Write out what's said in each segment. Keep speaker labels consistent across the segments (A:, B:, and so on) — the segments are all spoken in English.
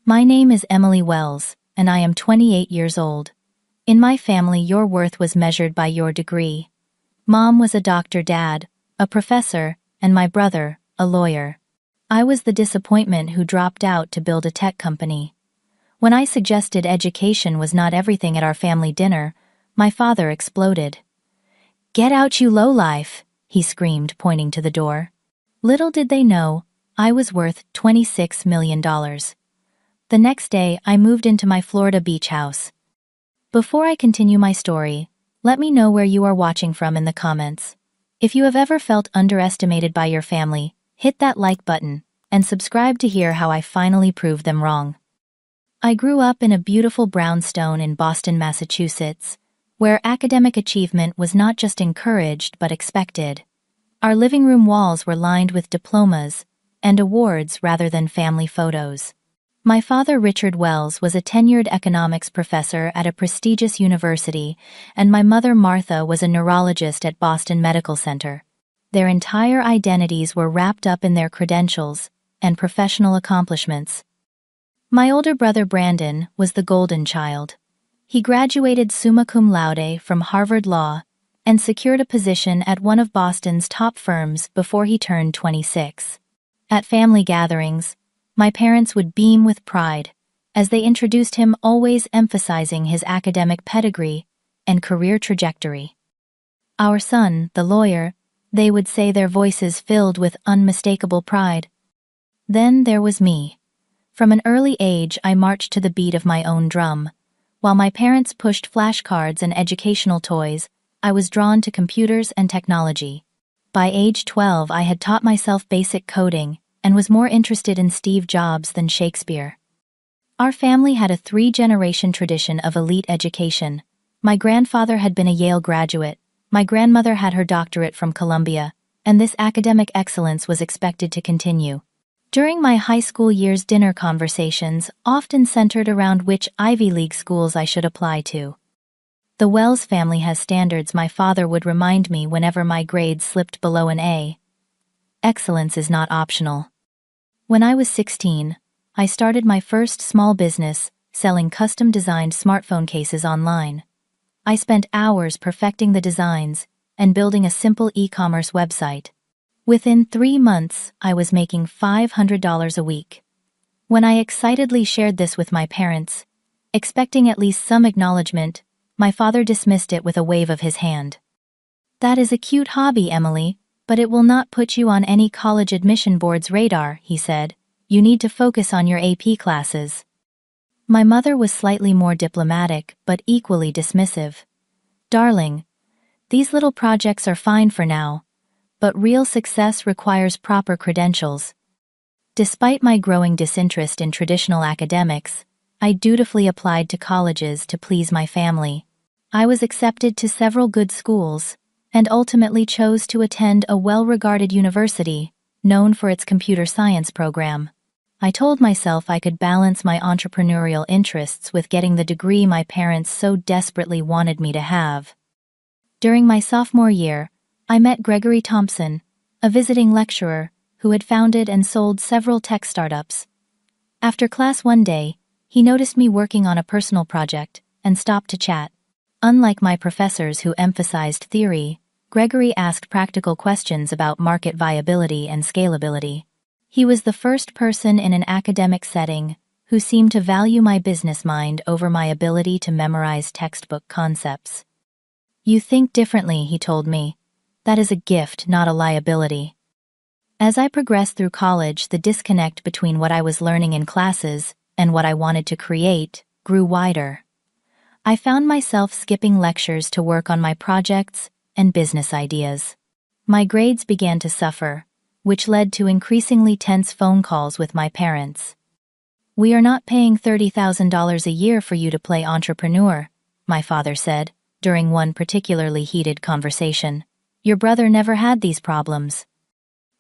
A: My name is Emily Wells, and I am 28 years old. In my family, your worth was measured by your degree. Mom was a doctor, Dad, a professor, and my brother, a lawyer. I was the disappointment who dropped out to build a tech company. When I suggested education was not everything at our family dinner, my father exploded. "Get out, you lowlife," he screamed, pointing to the door. Little did they know, I was worth $26 million. The next day, I moved into my Florida beach house. Before I continue my story, let me know where you are watching from in the comments. If you have ever felt underestimated by your family, hit that like button, and subscribe to hear how I finally proved them wrong. I grew up in a beautiful brownstone in Boston, Massachusetts, where academic achievement was not just encouraged but expected. Our living room walls were lined with diplomas and awards rather than family photos. My father, Richard Wells, was a tenured economics professor at a prestigious university, and my mother, Martha, was a neurologist at Boston Medical Center. Their entire identities were wrapped up in their credentials and professional accomplishments. My older brother, Brandon, was the golden child. He graduated summa cum laude from Harvard Law and secured a position at one of Boston's top firms before he turned 26. At family gatherings, my parents would beam with pride as they introduced him, always emphasizing his academic pedigree and career trajectory. "Our son, the lawyer," they would say, their voices filled with unmistakable pride. Then there was me. From an early age, I marched to the beat of my own drum. While my parents pushed flashcards and educational toys, I was drawn to computers and technology. By age 12, I had taught myself basic coding and was more interested in Steve Jobs than Shakespeare. Our family had a 3-generation tradition of elite education. My grandfather had been a Yale graduate, my grandmother had her doctorate from Columbia, and this academic excellence was expected to continue. During my high school years, dinner conversations often centered around which Ivy League schools I should apply to. "The Wells family has standards," my father would remind me whenever my grades slipped below an A. "Excellence is not optional." When I was 16, I started my first small business, selling custom-designed smartphone cases online. I spent hours perfecting the designs and building a simple e-commerce website. Within 3 months, I was making $500 a week. When I excitedly shared this with my parents, expecting at least some acknowledgement, my father dismissed it with a wave of his hand. "That is a cute hobby, Emily, but it will not put you on any college admission board's radar," he said. "You need to focus on your AP classes." My mother was slightly more diplomatic, but equally dismissive. "Darling, these little projects are fine for now, but real success requires proper credentials." Despite my growing disinterest in traditional academics, I dutifully applied to colleges to please my family. I was accepted to several good schools, and ultimately chose to attend a well-regarded university, known for its computer science program. I told myself I could balance my entrepreneurial interests with getting the degree my parents so desperately wanted me to have. During my sophomore year, I met Gregory Thompson, a visiting lecturer who had founded and sold several tech startups. After class one day, he noticed me working on a personal project and stopped to chat. Unlike my professors who emphasized theory, Gregory asked practical questions about market viability and scalability. He was the first person in an academic setting who seemed to value my business mind over my ability to memorize textbook concepts. "You think differently," he told me. "That is a gift, not a liability." As I progressed through college, the disconnect between what I was learning in classes and what I wanted to create grew wider. I found myself skipping lectures to work on my projects and business ideas. My grades began to suffer, which led to increasingly tense phone calls with my parents. "We are not paying $30,000 a year for you to play entrepreneur," my father said, during one particularly heated conversation. "Your brother never had these problems."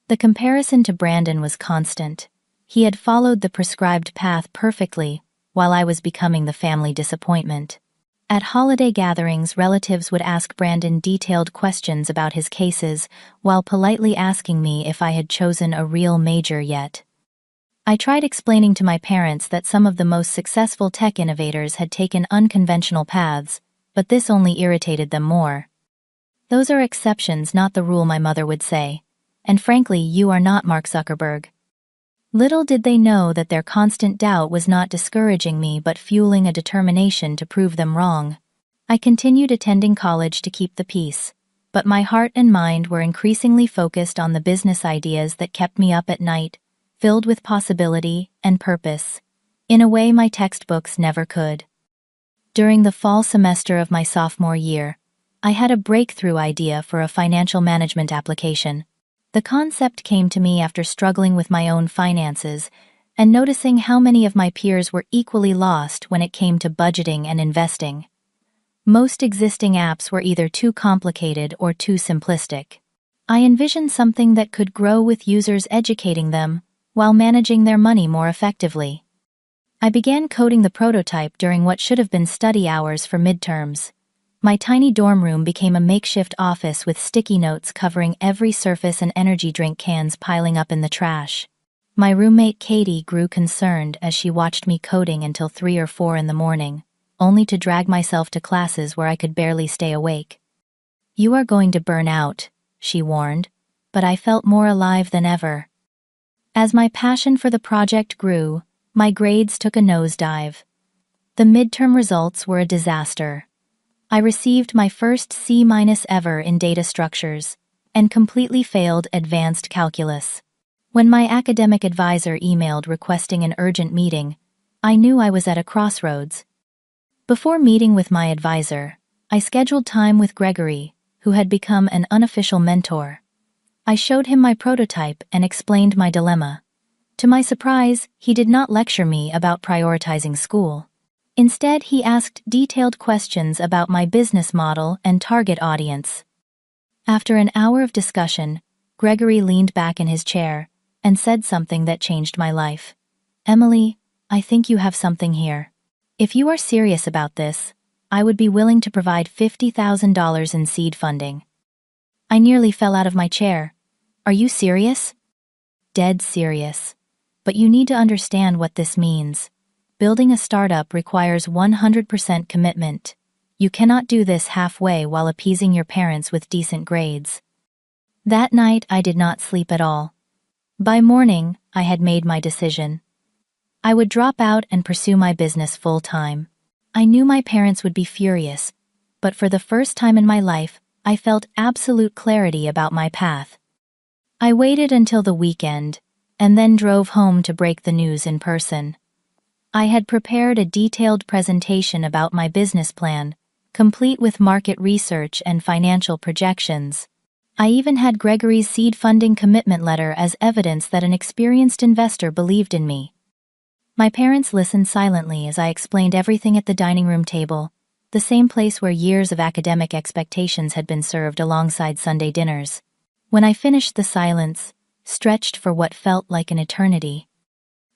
A: The comparison to Brandon was constant. He had followed the prescribed path perfectly, while I was becoming the family disappointment. At holiday gatherings, relatives would ask Brandon detailed questions about his cases while politely asking me if I had chosen a real major yet. I tried explaining to my parents that some of the most successful tech innovators had taken unconventional paths, but this only irritated them more. Those are exceptions, not the rule, my mother would say. And frankly, you are not Mark Zuckerberg. Little did they know that their constant doubt was not discouraging me but fueling a determination to prove them wrong. I continued attending college to keep the peace, but my heart and mind were increasingly focused on the business ideas that kept me up at night, filled with possibility and purpose, in a way my textbooks never could. During the fall semester of my sophomore year, I had a breakthrough idea for a financial management application. The concept came to me after struggling with my own finances and noticing how many of my peers were equally lost when it came to budgeting and investing. Most existing apps were either too complicated or too simplistic. I envisioned something that could grow with users educating them while managing their money more effectively. I began coding the prototype during what should have been study hours for midterms. My tiny dorm room became a makeshift office with sticky notes covering every surface and energy drink cans piling up in the trash. My roommate Katie grew concerned as she watched me coding until 3 or 4 in the morning, only to drag myself to classes where I could barely stay awake. "You are going to burn out," she warned, but I felt more alive than ever. As my passion for the project grew, my grades took a nosedive. The midterm results were a disaster. I received my first C- ever in data structures, and completely failed advanced calculus. When my academic advisor emailed requesting an urgent meeting, I knew I was at a crossroads. Before meeting with my advisor, I scheduled time with Gregory, who had become an unofficial mentor. I showed him my prototype and explained my dilemma. To my surprise, he did not lecture me about prioritizing school. Instead, he asked detailed questions about my business model and target audience. After an hour of discussion, Gregory leaned back in his chair and said something that changed my life. "Emily, I think you have something here. If you are serious about this, I would be willing to provide $50,000 in seed funding." I nearly fell out of my chair. "Are you serious?" "Dead serious. But you need to understand what this means. Building a startup requires 100% commitment. You cannot do this halfway while appeasing your parents with decent grades." That night I did not sleep at all. By morning, I had made my decision. I would drop out and pursue my business full-time. I knew my parents would be furious, but for the first time in my life, I felt absolute clarity about my path. I waited until the weekend, and then drove home to break the news in person. I had prepared a detailed presentation about my business plan, complete with market research and financial projections. I even had Gregory's seed funding commitment letter as evidence that an experienced investor believed in me. My parents listened silently as I explained everything at the dining room table, the same place where years of academic expectations had been served alongside Sunday dinners. When I finished, the silence stretched for what felt like an eternity.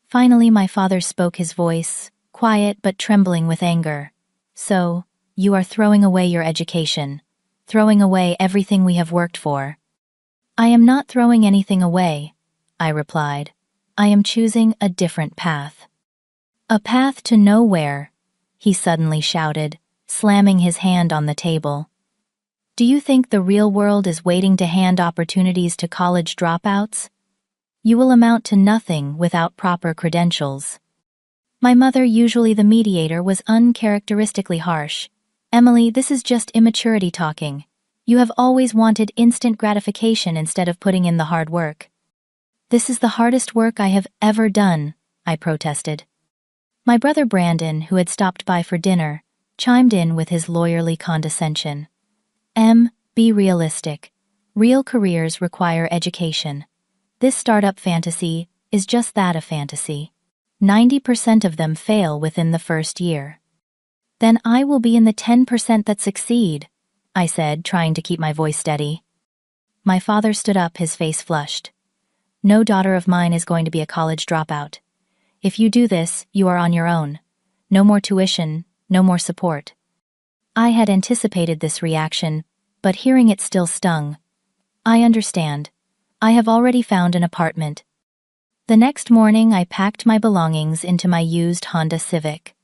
A: Finally, my father spoke, his voice quiet but trembling with anger. "So, you are throwing away your education, throwing away everything we have worked for." "I am not throwing anything away," I replied. "I am choosing a different path." "A path to nowhere," he suddenly shouted, slamming his hand on the table. "Do you think the real world is waiting to hand opportunities to college dropouts? You will amount to nothing without proper credentials." My mother, usually the mediator, was uncharacteristically harsh. "Emily, this is just immaturity talking. You have always wanted instant gratification instead of putting in the hard work." "This is the hardest work I have ever done," I protested. My brother Brandon, who had stopped by for dinner, chimed in with his lawyerly condescension. Be realistic. Real careers require education. This startup fantasy is just that, a fantasy. 90% of them fail within the first year." "Then I will be in the 10% that succeed," I said, trying to keep my voice steady. My father stood up, his face flushed. "No daughter of mine is going to be a college dropout. If you do this, you are on your own. No more tuition, no more support." I had anticipated this reaction, but hearing it still stung. "I understand. I have already found an apartment." The next morning, I packed my belongings into my used Honda Civic.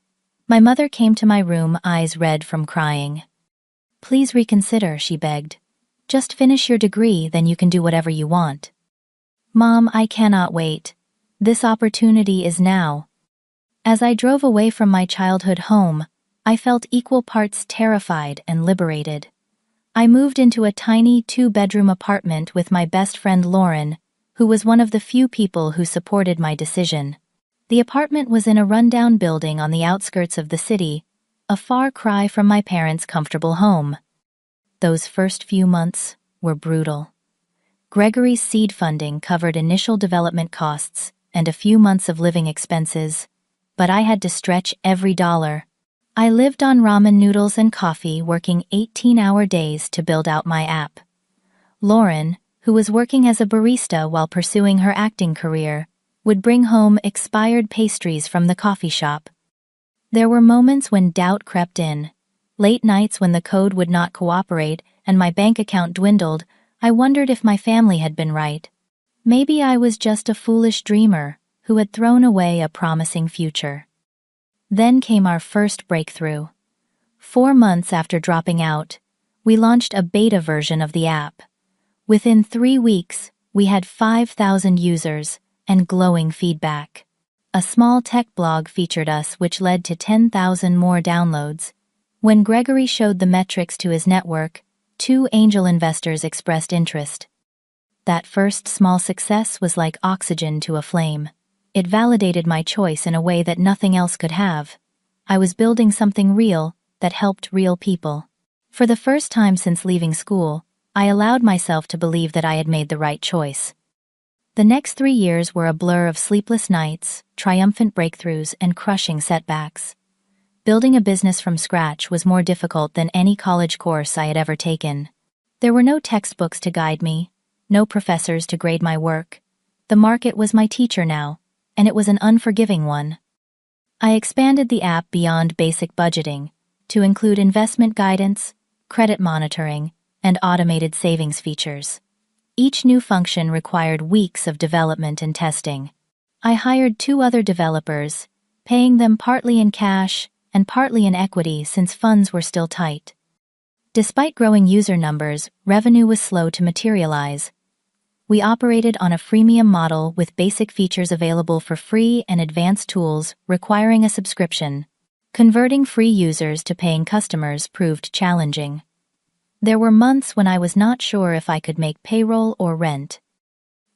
A: My mother came to my room, eyes red from crying. "Please reconsider," she begged. "Just finish your degree, then you can do whatever you want." "Mom, I cannot wait. This opportunity is now." As I drove away from my childhood home, I felt equal parts terrified and liberated. I moved into a tiny 2-bedroom apartment with my best friend Lauren, who was one of the few people who supported my decision. The apartment was in a rundown building on the outskirts of the city, a far cry from my parents' comfortable home. Those first few months were brutal. Gregory's seed funding covered initial development costs and a few months of living expenses, but I had to stretch every dollar. I lived on ramen noodles and coffee, working 18-hour days to build out my app. Lauren, who was working as a barista while pursuing her acting career, would bring home expired pastries from the coffee shop. There were moments when doubt crept in. Late nights when the code would not cooperate and my bank account dwindled, I wondered if my family had been right. Maybe I was just a foolish dreamer who had thrown away a promising future. Then came our first breakthrough. 4 months after dropping out, we launched a beta version of the app. Within 3 weeks, we had 5,000 users and glowing feedback. A small tech blog featured us, which led to 10,000 more downloads. When Gregory showed the metrics to his network, 2 angel investors expressed interest. That first small success was like oxygen to a flame. It validated my choice in a way that nothing else could have. I was building something real that helped real people. For the first time since leaving school, I allowed myself to believe that I had made the right choice. The next 3 years were a blur of sleepless nights, triumphant breakthroughs, and crushing setbacks. Building a business from scratch was more difficult than any college course I had ever taken. There were no textbooks to guide me, no professors to grade my work. The market was my teacher now, and it was an unforgiving one. I expanded the app beyond basic budgeting to include investment guidance, credit monitoring, and automated savings features. Each new function required weeks of development and testing. I hired 2 other developers, paying them partly in cash and partly in equity since funds were still tight. Despite growing user numbers, revenue was slow to materialize. We operated on a freemium model with basic features available for free and advanced tools requiring a subscription. Converting free users to paying customers proved challenging. There were months when I was not sure if I could make payroll or rent.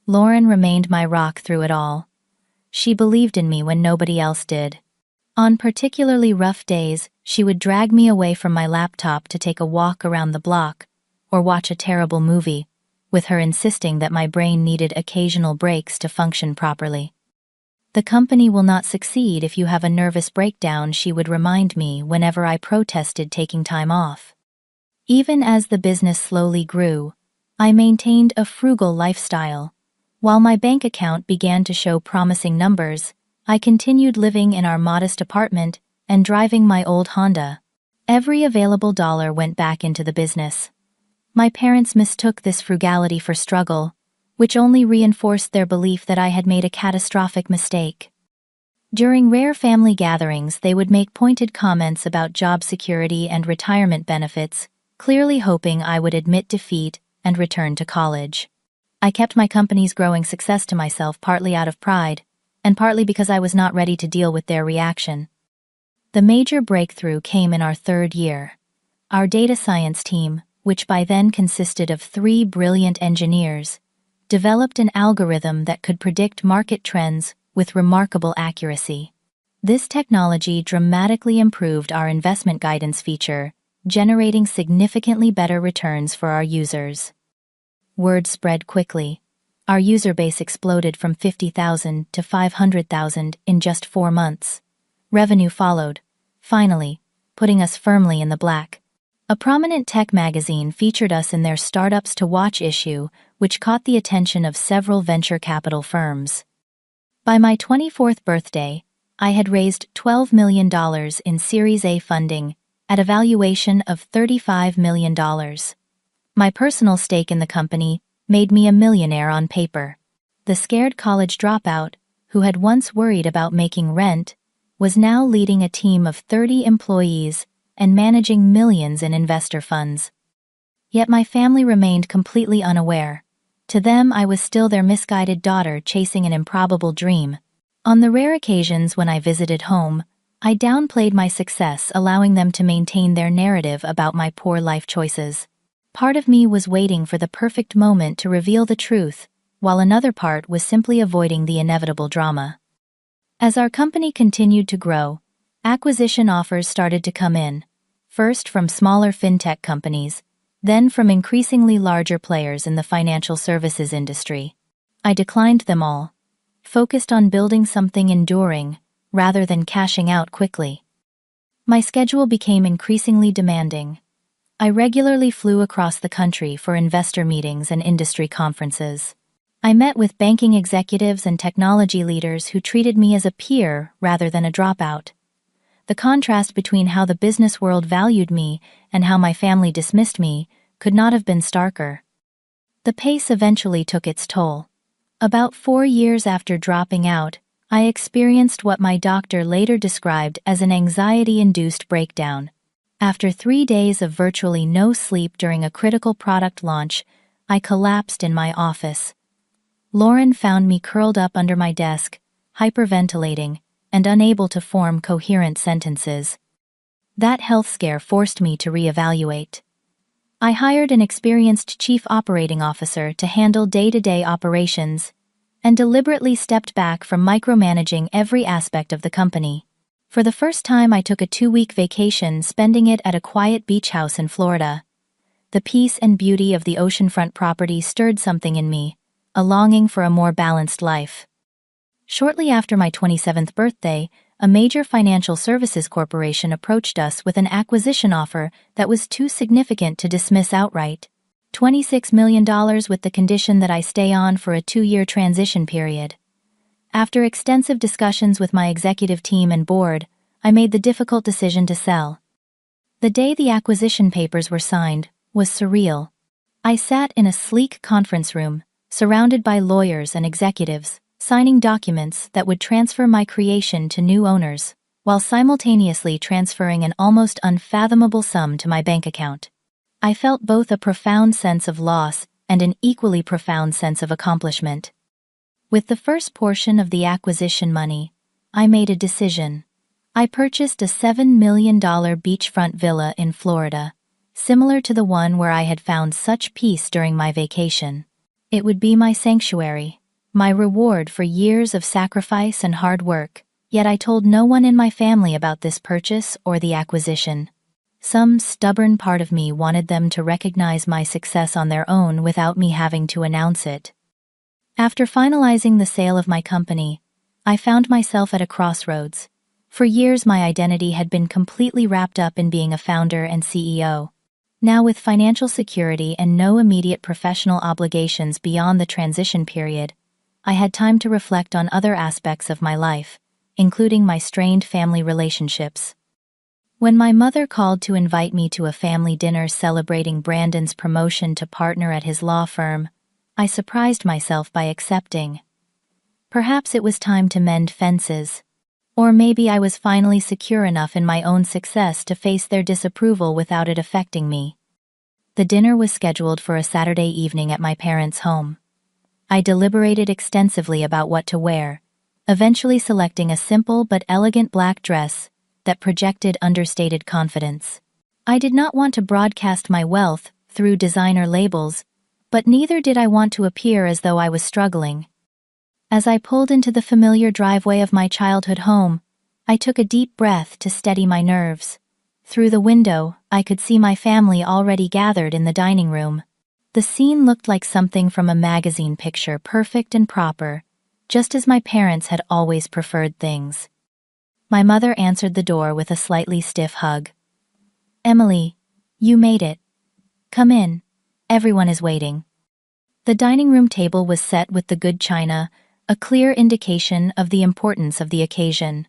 A: Lauren remained my rock through it all. She believed in me when nobody else did. On particularly rough days, she would drag me away from my laptop to take a walk around the block or watch a terrible movie, with her insisting that my brain needed occasional breaks to function properly. "The company will not succeed if you have a nervous breakdown," she would remind me whenever I protested taking time off. Even as the business slowly grew, I maintained a frugal lifestyle. While my bank account began to show promising numbers, I continued living in our modest apartment and driving my old Honda. Every available dollar went back into the business. My parents mistook this frugality for struggle, which only reinforced their belief that I had made a catastrophic mistake. During rare family gatherings, they would make pointed comments about job security and retirement benefits, clearly hoping I would admit defeat and return to college. I kept my company's growing success to myself, partly out of pride, and partly because I was not ready to deal with their reaction. The major breakthrough came in our 3rd year. Our data science team, which by then consisted of 3 brilliant engineers, developed an algorithm that could predict market trends with remarkable accuracy. This technology dramatically improved our investment guidance feature, generating significantly better returns for our users. Word spread quickly. Our user base exploded from 50,000 to 500,000 in just 4 months. Revenue followed, finally, putting us firmly in the black. A prominent tech magazine featured us in their Startups to Watch issue, which caught the attention of several venture capital firms. By my 24th birthday, I had raised $12 million in Series A funding at a valuation of $35 million. My personal stake in the company made me a millionaire on paper. The scared college dropout who had once worried about making rent, was now leading a team of 30 employees and managing millions in investor funds. Yet my family remained completely unaware. To them, I was still their misguided daughter chasing an improbable dream. On the rare occasions when I visited home, I downplayed my success, allowing them to maintain their narrative about my poor life choices. Part of me was waiting for the perfect moment to reveal the truth, while another part was simply avoiding the inevitable drama. As our company continued to grow, acquisition offers started to come in, first from smaller fintech companies, then from increasingly larger players in the financial services industry. I declined them all, focused on building something enduring rather than cashing out quickly. My schedule became increasingly demanding. I regularly flew across the country for investor meetings and industry conferences. I met with banking executives and technology leaders who treated me as a peer rather than a dropout. The contrast between how the business world valued me and how my family dismissed me could not have been starker. The pace eventually took its toll. About 4 years after dropping out, I experienced what my doctor later described as an anxiety-induced breakdown. After 3 days of virtually no sleep during a critical product launch, I collapsed in my office. Lauren found me curled up under my desk, hyperventilating, and unable to form coherent sentences. That health scare forced me to reevaluate. I hired an experienced chief operating officer to handle day-to-day operations, and deliberately stepped back from micromanaging every aspect of the company. For the first time, I took a 2-week vacation, spending it at a quiet beach house in Florida. The peace and beauty of the oceanfront property stirred something in me, a longing for a more balanced life. Shortly after my 27th birthday, a major financial services corporation approached us with an acquisition offer that was too significant to dismiss outright. $26 million with the condition that I stay on for a 2-year transition period. After extensive discussions with my executive team and board, I made the difficult decision to sell. The day the acquisition papers were signed was surreal. I sat in a sleek conference room, surrounded by lawyers and executives, signing documents that would transfer my creation to new owners, while simultaneously transferring an almost unfathomable sum to my bank account. I felt both a profound sense of loss and an equally profound sense of accomplishment. With the first portion of the acquisition money, I made a decision. I purchased a $7 million beachfront villa in Florida, similar to the one where I had found such peace during my vacation. It would be my sanctuary, my reward for years of sacrifice and hard work, yet I told no one in my family about this purchase or the acquisition. Some stubborn part of me wanted them to recognize my success on their own without me having to announce it. After finalizing the sale of my company, I found myself at a crossroads. For years, my identity had been completely wrapped up in being a founder and CEO. Now, with financial security and no immediate professional obligations beyond the transition period, I had time to reflect on other aspects of my life, including my strained family relationships. When my mother called to invite me to a family dinner celebrating Brandon's promotion to partner at his law firm, I surprised myself by accepting. Perhaps it was time to mend fences. Or maybe I was finally secure enough in my own success to face their disapproval without it affecting me. The dinner was scheduled for a Saturday evening at my parents' home. I deliberated extensively about what to wear, eventually selecting a simple but elegant black dress that projected understated confidence. I did not want to broadcast my wealth through designer labels, but neither did I want to appear as though I was struggling. As I pulled into the familiar driveway of my childhood home, I took a deep breath to steady my nerves. Through the window, I could see my family already gathered in the dining room. The scene looked like something from a magazine picture, perfect and proper, just as my parents had always preferred things. My mother answered the door with a slightly stiff hug. "Emily, you made it. Come in. Everyone is waiting." The dining room table was set with the good china, a clear indication of the importance of the occasion.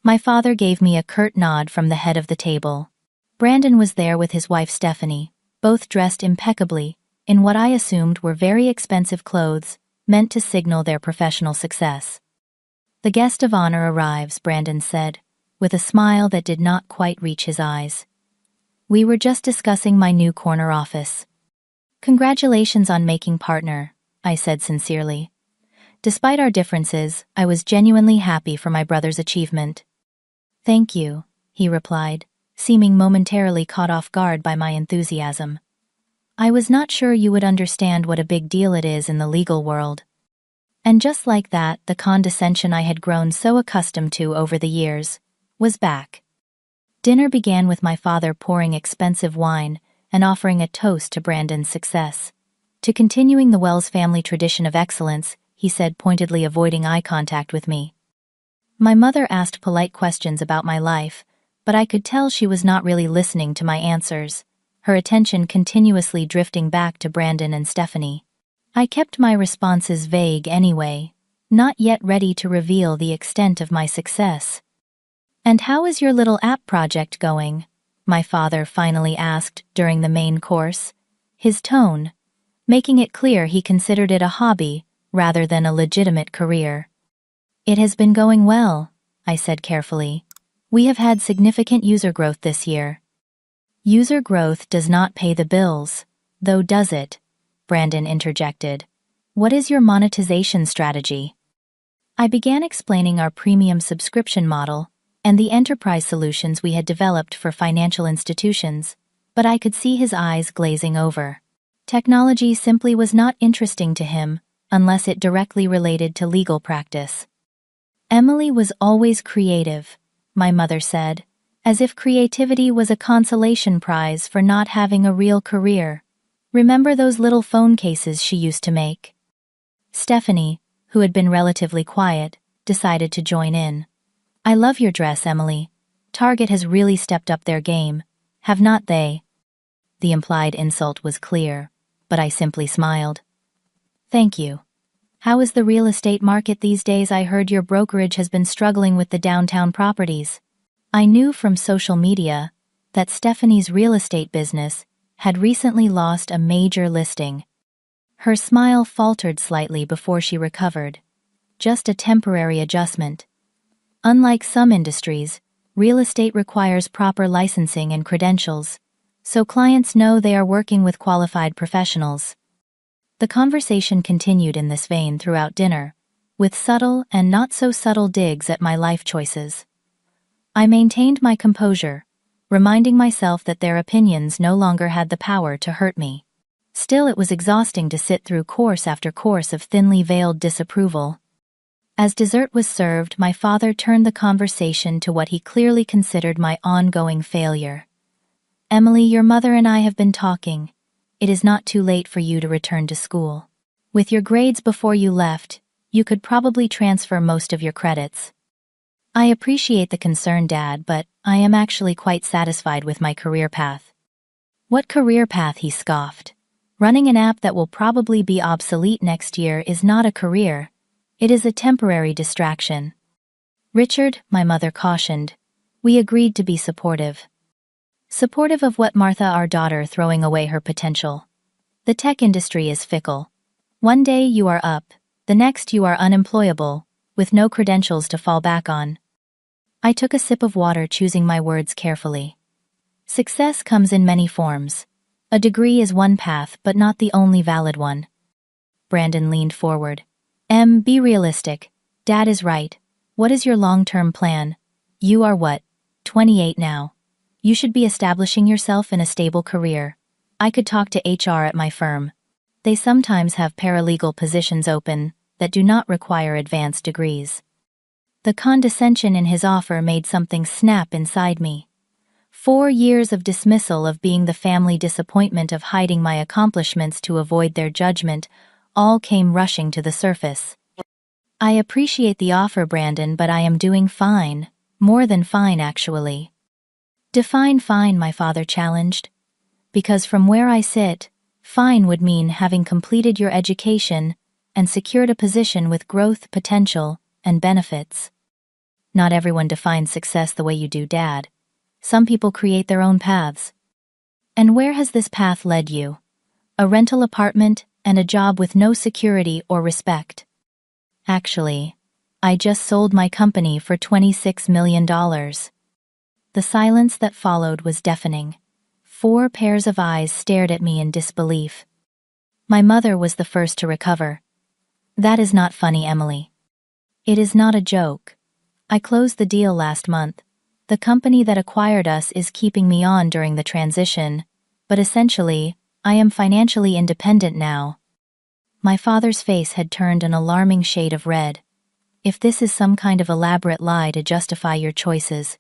A: My father gave me a curt nod from the head of the table. Brandon was there with his wife Stephanie, both dressed impeccably, in what I assumed were very expensive clothes, meant to signal their professional success. The guest of honor arrives, Brandon said, with a smile that did not quite reach his eyes. We were just discussing my new corner office. Congratulations on making partner, I said sincerely. Despite our differences, I was genuinely happy for my brother's achievement. Thank you, he replied, seeming momentarily caught off guard by my enthusiasm. I was not sure you would understand what a big deal it is in the legal world. And just like that, the condescension I had grown so accustomed to over the years was back. Dinner began with my father pouring expensive wine and offering a toast to Brandon's success. To continuing the Wells family tradition of excellence, he said, pointedly avoiding eye contact with me. My mother asked polite questions about my life, but I could tell she was not really listening to my answers, her attention continuously drifting back to Brandon and Stephanie. I kept my responses vague anyway, not yet ready to reveal the extent of my success. And how is your little app project going? My father finally asked during the main course, his tone making it clear he considered it a hobby rather than a legitimate career. It has been going well, I said carefully. We have had significant user growth this year. User growth does not pay the bills, though does it? Brandon interjected. What is your monetization strategy? I began explaining our premium subscription model and the enterprise solutions we had developed for financial institutions, but I could see his eyes glazing over. Technology simply was not interesting to him unless it directly related to legal practice. Emily was always creative, my mother said, as if creativity was a consolation prize for not having a real career. Remember those little phone cases she used to make? Stephanie, who had been relatively quiet, decided to join in. I love your dress, Emily. Target has really stepped up their game, have not they? The implied insult was clear, but I simply smiled. Thank you. How is the real estate market these days? I heard your brokerage has been struggling with the downtown properties. I knew from social media that Stephanie's real estate business had recently lost a major listing. Her smile faltered slightly before she recovered. Just a temporary adjustment. Unlike some industries, real estate requires proper licensing and credentials, so clients know they are working with qualified professionals. The conversation continued in this vein throughout dinner, with subtle and not so subtle digs at my life choices. I maintained my composure, reminding myself that their opinions no longer had the power to hurt me. Still, it was exhausting to sit through course after course of thinly veiled disapproval. As dessert was served, my father turned the conversation to what he clearly considered my ongoing failure. Emily, your mother and I have been talking. It is not too late for you to return to school. With your grades before you left, you could probably transfer most of your credits. I appreciate the concern, Dad, but I am actually quite satisfied with my career path. What career path? He scoffed. Running an app that will probably be obsolete next year is not a career. It is a temporary distraction. Richard, my mother cautioned. We agreed to be supportive. Supportive of what, Martha? Our daughter throwing away her potential. The tech industry is fickle. One day you are up, the next you are unemployable, with no credentials to fall back on. I took a sip of water, choosing my words carefully. Success comes in many forms. A degree is one path, but not the only valid one. Brandon leaned forward. Be realistic. Dad is right. What is your long-term plan? You are what? 28 now. You should be establishing yourself in a stable career. I could talk to HR at my firm. They sometimes have paralegal positions open that do not require advanced degrees. The condescension in his offer made something snap inside me. 4 years of dismissal, of being the family disappointment, of hiding my accomplishments to avoid their judgment, all came rushing to the surface. I appreciate the offer, Brandon, but I am doing fine. More than fine, actually. Define fine, my father challenged. Because from where I sit, fine would mean having completed your education and secured a position with growth potential and benefits. Not everyone defines success the way you do, Dad. Some people create their own paths. And where has this path led you? A rental apartment and a job with no security or respect. Actually, I just sold my company for $26 million. The silence that followed was deafening. 4 pairs of eyes stared at me in disbelief. My mother was the first to recover. That is not funny, Emily. It is not a joke. I closed the deal last month. The company that acquired us is keeping me on during the transition, but essentially, I am financially independent now. My father's face had turned an alarming shade of red. If this is some kind of elaborate lie to justify your choices,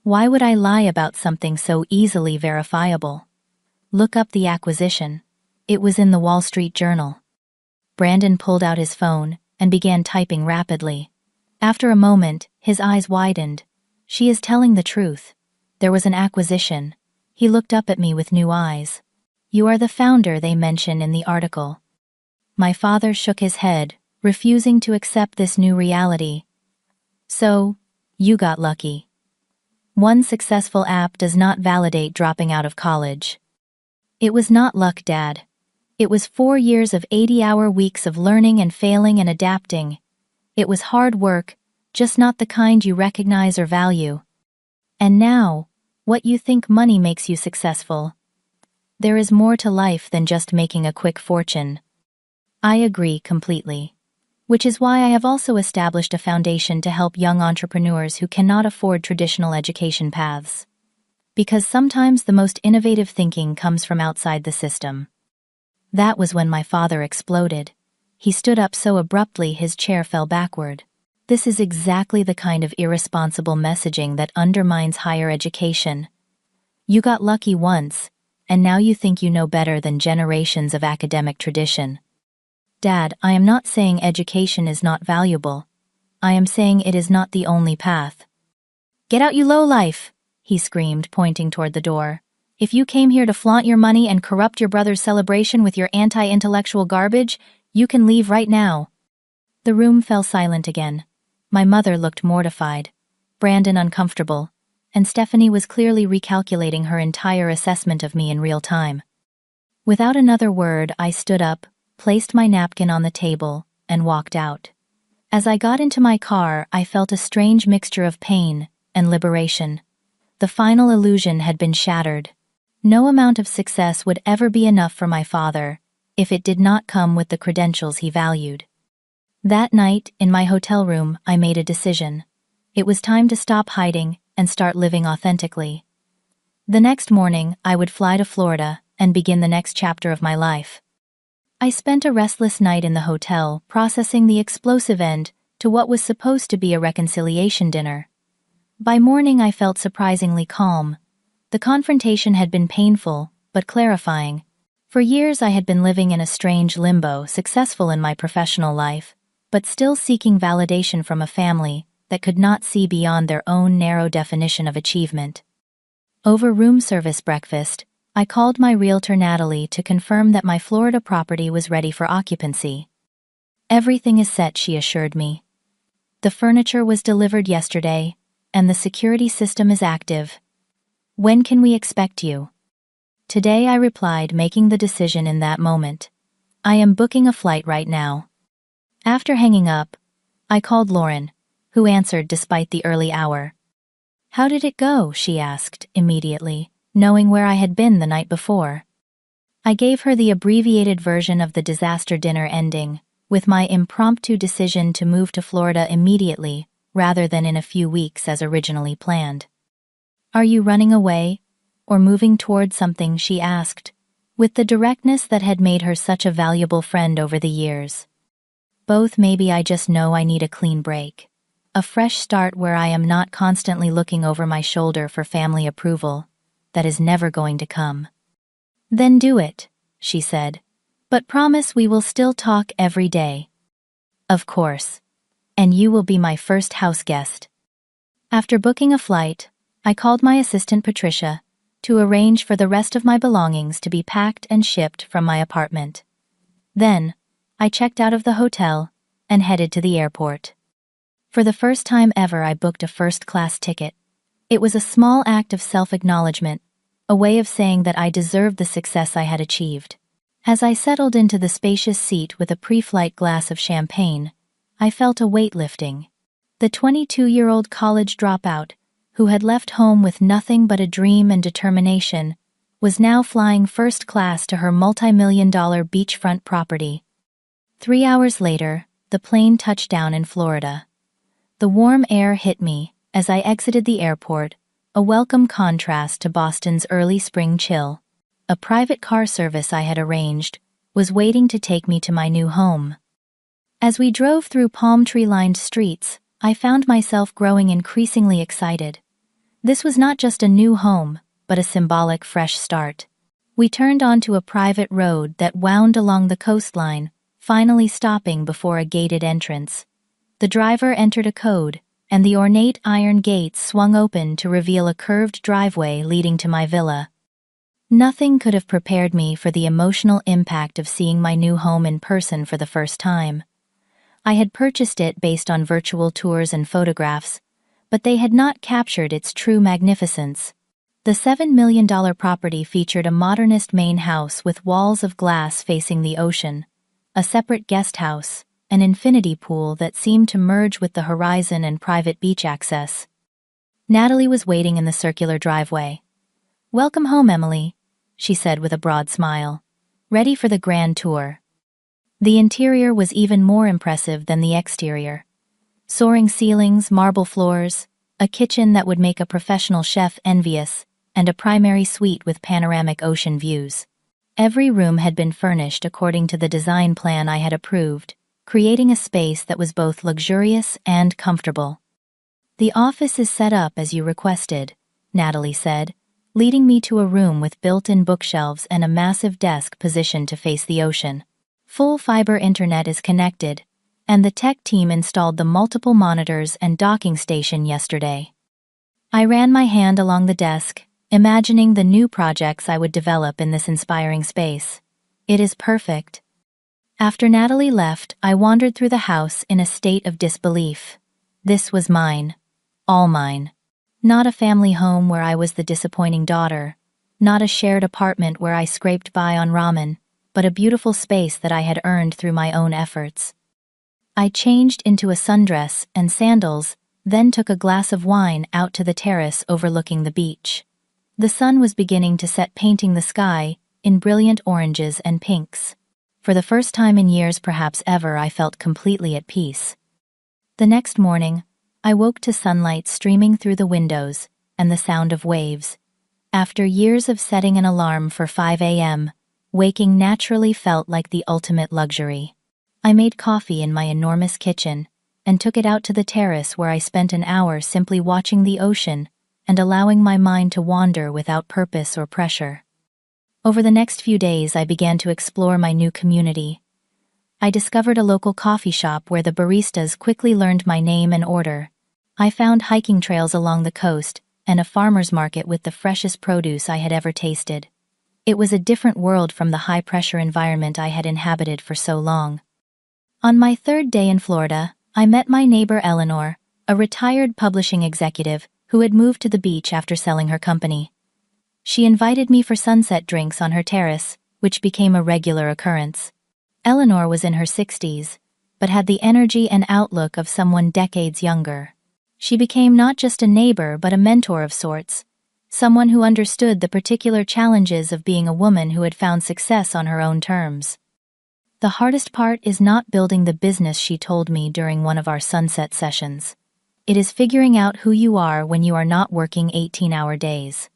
A: why would I lie about something so easily verifiable? Look up the acquisition. It was in the Wall Street Journal. Brandon pulled out his phone and began typing rapidly. After a moment, his eyes widened. She is telling the truth. There was an acquisition. He looked up at me with new eyes. You are the founder they mention in the article. My father shook his head, refusing to accept this new reality. So, you got lucky. One successful app does not validate dropping out of college. It was not luck, Dad. It was 4 years of 80-hour weeks of learning and failing and adapting. It was hard work, just not the kind you recognize or value. And now, what you think money makes you successful. There is more to life than just making a quick fortune. I agree completely. Which is why I have also established a foundation to help young entrepreneurs who cannot afford traditional education paths. Because sometimes the most innovative thinking comes from outside the system. That was when my father exploded. He stood up so abruptly his chair fell backward. This is exactly the kind of irresponsible messaging that undermines higher education. You got lucky once, and now you think you know better than generations of academic tradition. Dad, I am not saying education is not valuable. I am saying it is not the only path. Get out, you lowlife! He screamed, pointing toward the door. If you came here to flaunt your money and corrupt your brother's celebration with your anti-intellectual garbage, you can leave right now. The room fell silent again. My mother looked mortified, Brandon uncomfortable, and Stephanie was clearly recalculating her entire assessment of me in real time. Without another word, I stood up, placed my napkin on the table, and walked out. As I got into my car, I felt a strange mixture of pain and liberation. The final illusion had been shattered. No amount of success would ever be enough for my father, if it did not come with the credentials he valued. That night, in my hotel room, I made a decision. It was time to stop hiding and start living authentically. The next morning, I would fly to Florida and begin the next chapter of my life. I spent a restless night in the hotel, processing the explosive end to what was supposed to be a reconciliation dinner. By morning, I felt surprisingly calm. The confrontation had been painful, but clarifying. For years, I had been living in a strange limbo, successful in my professional life, but still seeking validation from a family that could not see beyond their own narrow definition of achievement. Over room service breakfast, I called my realtor Natalie to confirm that my Florida property was ready for occupancy. Everything is set, she assured me. The furniture was delivered yesterday, and the security system is active. When can we expect you? Today, I replied, making the decision in that moment. I am booking a flight right now. After hanging up, I called Lauren, who answered despite the early hour. How did it go? She asked immediately, knowing where I had been the night before. I gave her the abbreviated version of the disaster dinner ending, with my impromptu decision to move to Florida immediately, rather than in a few weeks as originally planned. Are you running away, or moving toward something? She asked, with the directness that had made her such a valuable friend over the years. Both. Maybe I just know I need a clean break. A fresh start where I am not constantly looking over my shoulder for family approval. That is never going to come. Then do it, she said. But promise we will still talk every day. Of course. And you will be my first house guest. After booking a flight, I called my assistant Patricia to arrange for the rest of my belongings to be packed and shipped from my apartment. Then, I checked out of the hotel and headed to the airport. For the first time ever, I booked a first-class ticket. It was a small act of self-acknowledgement, a way of saying that I deserved the success I had achieved. As I settled into the spacious seat with a pre-flight glass of champagne, I felt a weight lifting. The 22-year-old college dropout, who had left home with nothing but a dream and determination, was now flying first class to her multi-million-dollar beachfront property. 3 hours later, the plane touched down in Florida. The warm air hit me as I exited the airport, a welcome contrast to Boston's early spring chill. A private car service I had arranged was waiting to take me to my new home. As we drove through palm tree-lined streets, I found myself growing increasingly excited. This was not just a new home, but a symbolic fresh start. We turned onto a private road that wound along the coastline, finally stopping before a gated entrance. The driver entered a code, and the ornate iron gates swung open to reveal a curved driveway leading to my villa. Nothing could have prepared me for the emotional impact of seeing my new home in person for the first time. I had purchased it based on virtual tours and photographs, but they had not captured its true magnificence. The $7 million property featured a modernist main house with walls of glass facing the ocean, a separate guest house, an infinity pool that seemed to merge with the horizon and private beach access. Natalie was waiting in the circular driveway. "Welcome home, Emily," she said with a broad smile. "Ready for the grand tour." The interior was even more impressive than the exterior. Soaring ceilings, marble floors, a kitchen that would make a professional chef envious, and a primary suite with panoramic ocean views. Every room had been furnished according to the design plan I had approved, creating a space that was both luxurious and comfortable. "The office is set up as you requested," Natalie said, leading me to a room with built-in bookshelves and a massive desk positioned to face the ocean. Full fiber internet is connected, and the tech team installed the multiple monitors and docking station yesterday. I ran my hand along the desk, imagining the new projects I would develop in this inspiring space. "It is perfect." After Natalie left, I wandered through the house in a state of disbelief. This was mine. All mine. Not a family home where I was the disappointing daughter. Not a shared apartment where I scraped by on ramen, but a beautiful space that I had earned through my own efforts. I changed into a sundress and sandals, then took a glass of wine out to the terrace overlooking the beach. The sun was beginning to set, painting the sky in brilliant oranges and pinks. For the first time in years, perhaps ever, I felt completely at peace. The next morning, I woke to sunlight streaming through the windows and the sound of waves. After years of setting an alarm for 5 a.m., waking naturally felt like the ultimate luxury. I made coffee in my enormous kitchen and took it out to the terrace where I spent an hour simply watching the ocean and allowing my mind to wander without purpose or pressure. Over the next few days, I began to explore my new community. I discovered a local coffee shop where the baristas quickly learned my name and order. I found hiking trails along the coast and a farmer's market with the freshest produce I had ever tasted. It was a different world from the high-pressure environment I had inhabited for so long. On my third day in Florida, I met my neighbor Eleanor, a retired publishing executive who had moved to the beach after selling her company. She invited me for sunset drinks on her terrace, which became a regular occurrence. Eleanor was in her 60s, but had the energy and outlook of someone decades younger. She became not just a neighbor but a mentor of sorts, someone who understood the particular challenges of being a woman who had found success on her own terms. "The hardest part is not building the business," she told me during one of our sunset sessions. "It is figuring out who you are when you are not working 18-hour days."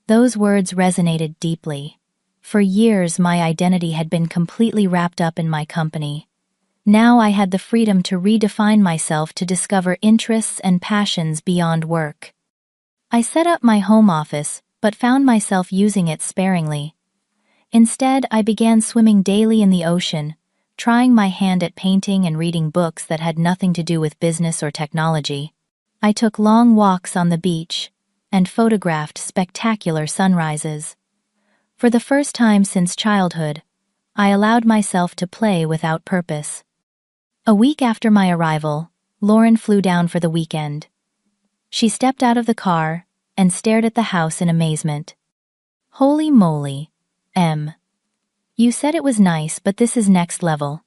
A: Those words resonated deeply. For years, my identity had been completely wrapped up in my company. Now I had the freedom to redefine myself, to discover interests and passions beyond work. I set up my home office, but found myself using it sparingly. Instead, I began swimming daily in the ocean, trying my hand at painting and reading books that had nothing to do with business or technology. I took long walks on the beach and photographed spectacular sunrises. For the first time since childhood, I allowed myself to play without purpose. A week after my arrival, Lauren flew down for the weekend. She stepped out of the car and stared at the house in amazement. "Holy moly, Em. You said it was nice, but this is next level."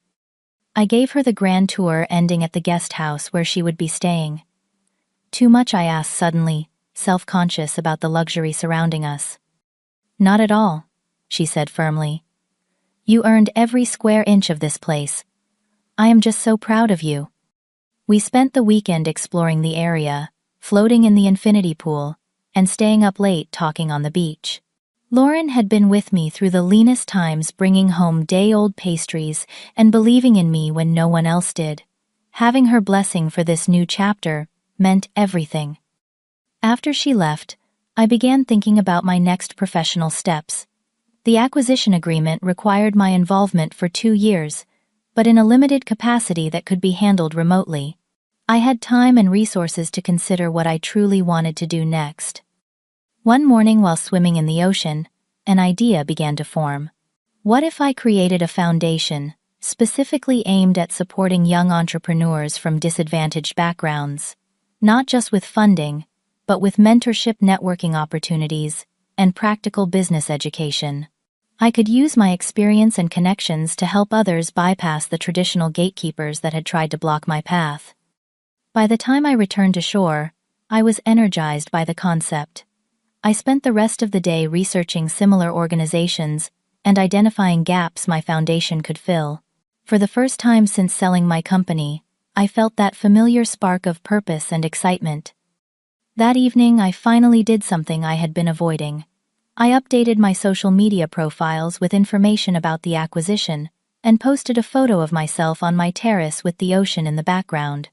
A: I gave her the grand tour ending at the guest house where she would be staying. Too much, I asked suddenly, self-conscious about the luxury surrounding us. Not at all, she said firmly. You earned every square inch of this place. I am just so proud of you. We spent the weekend exploring the area, floating in the infinity pool, and staying up late talking on the beach. Lauren had been with me through the leanest times, bringing home day-old pastries and believing in me when no one else did. Having her blessing for this new chapter meant everything. After she left, I began thinking about my next professional steps. The acquisition agreement required my involvement for 2 years, but in a limited capacity that could be handled remotely. I had time and resources to consider what I truly wanted to do next. One morning while swimming in the ocean, an idea began to form. What if I created a foundation, specifically aimed at supporting young entrepreneurs from disadvantaged backgrounds, not just with funding, but with mentorship, networking opportunities, and practical business education? I could use my experience and connections to help others bypass the traditional gatekeepers that had tried to block my path. By the time I returned to shore, I was energized by the concept. I spent the rest of the day researching similar organizations and identifying gaps my foundation could fill. For the first time since selling my company, I felt that familiar spark of purpose and excitement. That evening, I finally did something I had been avoiding. I updated my social media profiles with information about the acquisition and posted a photo of myself on my terrace with the ocean in the background.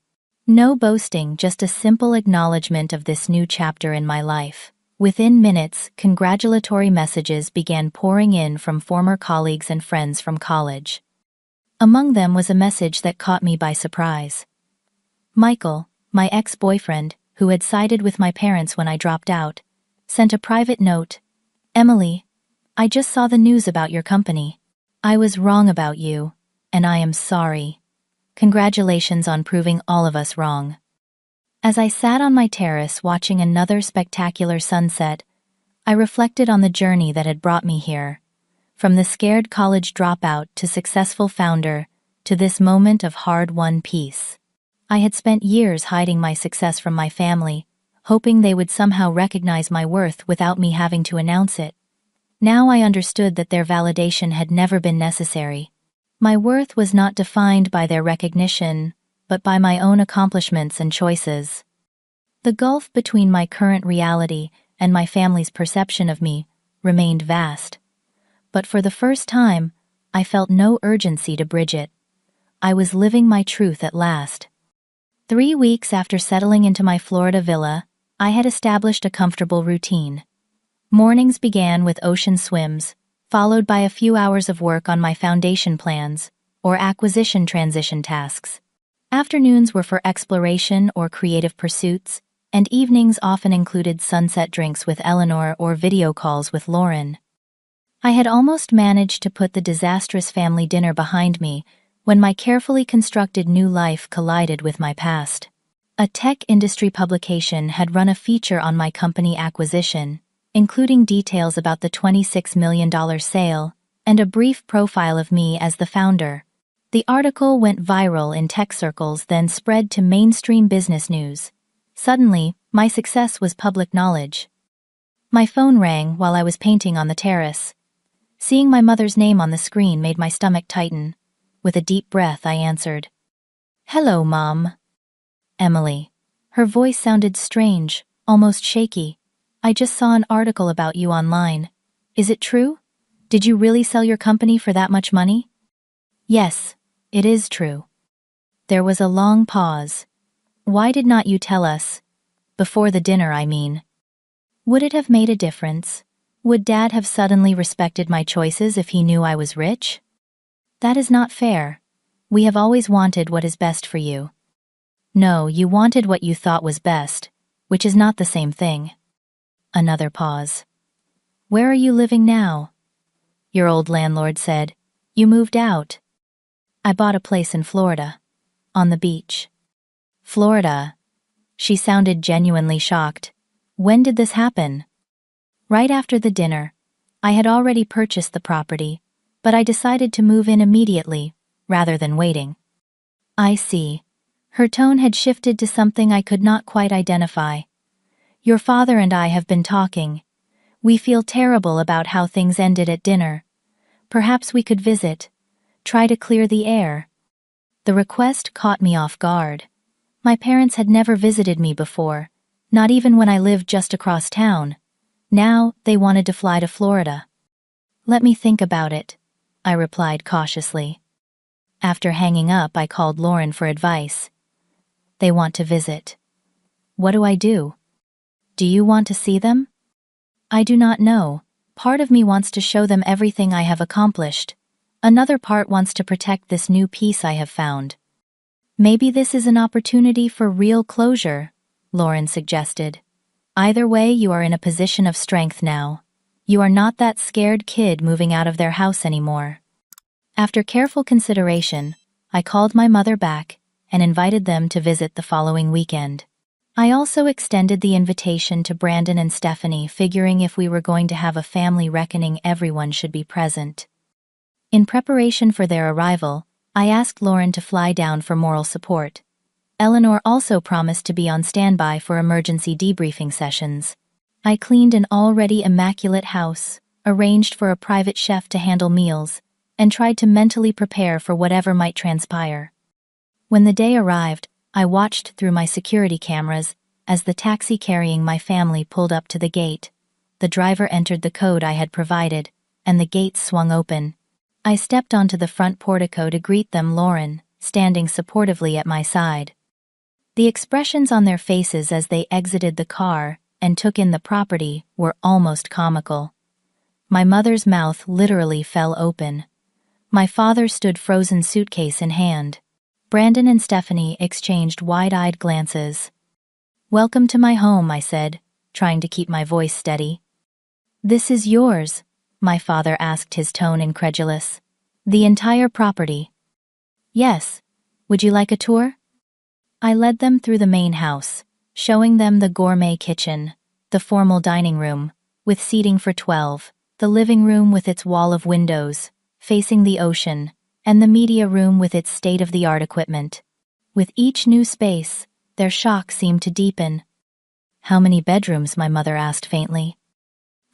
A: No boasting, just a simple acknowledgement of this new chapter in my life. Within minutes, congratulatory messages began pouring in from former colleagues and friends from college. Among them was a message that caught me by surprise. Michael, my ex-boyfriend, who had sided with my parents when I dropped out, sent a private note. Emily, I just saw the news about your company. I was wrong about you, and I am sorry. Congratulations on proving all of us wrong. As I sat on my terrace watching another spectacular sunset, I reflected on the journey that had brought me here. From the scared college dropout to successful founder, to this moment of hard-won peace. I had spent years hiding my success from my family, hoping they would somehow recognize my worth without me having to announce it. Now I understood that their validation had never been necessary. My worth was not defined by their recognition, but by my own accomplishments and choices. The gulf between my current reality and my family's perception of me remained vast. But for the first time, I felt no urgency to bridge it. I was living my truth at last. 3 weeks after settling into my Florida villa, I had established a comfortable routine. Mornings began with ocean swims, followed by a few hours of work on my foundation plans or acquisition transition tasks. Afternoons were for exploration or creative pursuits, and evenings often included sunset drinks with Eleanor or video calls with Lauren. I had almost managed to put the disastrous family dinner behind me when my carefully constructed new life collided with my past. A tech industry publication had run a feature on my company acquisition, including details about the $26 million sale and a brief profile of me as the founder. The article went viral in tech circles, then spread to mainstream business news. Suddenly, my success was public knowledge. My phone rang while I was painting on the terrace. Seeing my mother's name on the screen made my stomach tighten. With a deep breath, I answered. "Hello, Mom." Emily. Her voice sounded strange, almost shaky. "I just saw an article about you online. Is it true? Did you really sell your company for that much money?" "Yes, it is true." There was a long pause. "Why did not you tell us? Before the dinner, I mean." Would it have made a difference? Would Dad have suddenly respected my choices if he knew I was rich? "That is not fair. We have always wanted what is best for you." "No, you wanted what you thought was best, which is not the same thing." Another pause. "Where are you living now?" "Your old landlord said. You moved out." "I bought a place in Florida. On the beach." "Florida?" She sounded genuinely shocked. "When did this happen?" "Right after the dinner. I had already purchased the property, but I decided to move in immediately, rather than waiting." I see. Her tone had shifted to something I could not quite identify. Your father and I have been talking. We feel terrible about how things ended at dinner. Perhaps we could visit. Try to clear the air. The request caught me off guard. My parents had never visited me before, not even when I lived just across town. Now, they wanted to fly to Florida. Let me think about it, I replied cautiously. After hanging up, I called Lauren for advice. They want to visit. What do I do? Do you want to see them? I do not know. Part of me wants to show them everything I have accomplished. Another part wants to protect this new peace I have found. Maybe this is an opportunity for real closure, Lauren suggested. Either way, you are in a position of strength now. You are not that scared kid moving out of their house anymore. After careful consideration, I called my mother back and invited them to visit the following weekend. I also extended the invitation to Brandon and Stephanie, figuring if we were going to have a family reckoning, everyone should be present. In preparation for their arrival, I asked Lauren to fly down for moral support. Eleanor also promised to be on standby for emergency debriefing sessions. I cleaned an already immaculate house, arranged for a private chef to handle meals, and tried to mentally prepare for whatever might transpire. When the day arrived, I watched through my security cameras as the taxi carrying my family pulled up to the gate. The driver entered the code I had provided, and the gates swung open. I stepped onto the front portico to greet them, Lauren, standing supportively at my side. The expressions on their faces as they exited the car and took in the property were almost comical. My mother's mouth literally fell open. My father stood frozen, suitcase in hand. Brandon and Stephanie exchanged wide-eyed glances. Welcome to my home, I said, trying to keep my voice steady. This is yours, my father asked, his tone incredulous. The entire property? Yes. Would you like a tour? I led them through the main house, showing them the gourmet kitchen, the formal dining room, with seating for 12, the living room with its wall of windows, facing the ocean, and the media room with its state-of-the-art equipment. With each new space, their shock seemed to deepen. How many bedrooms? My mother asked faintly.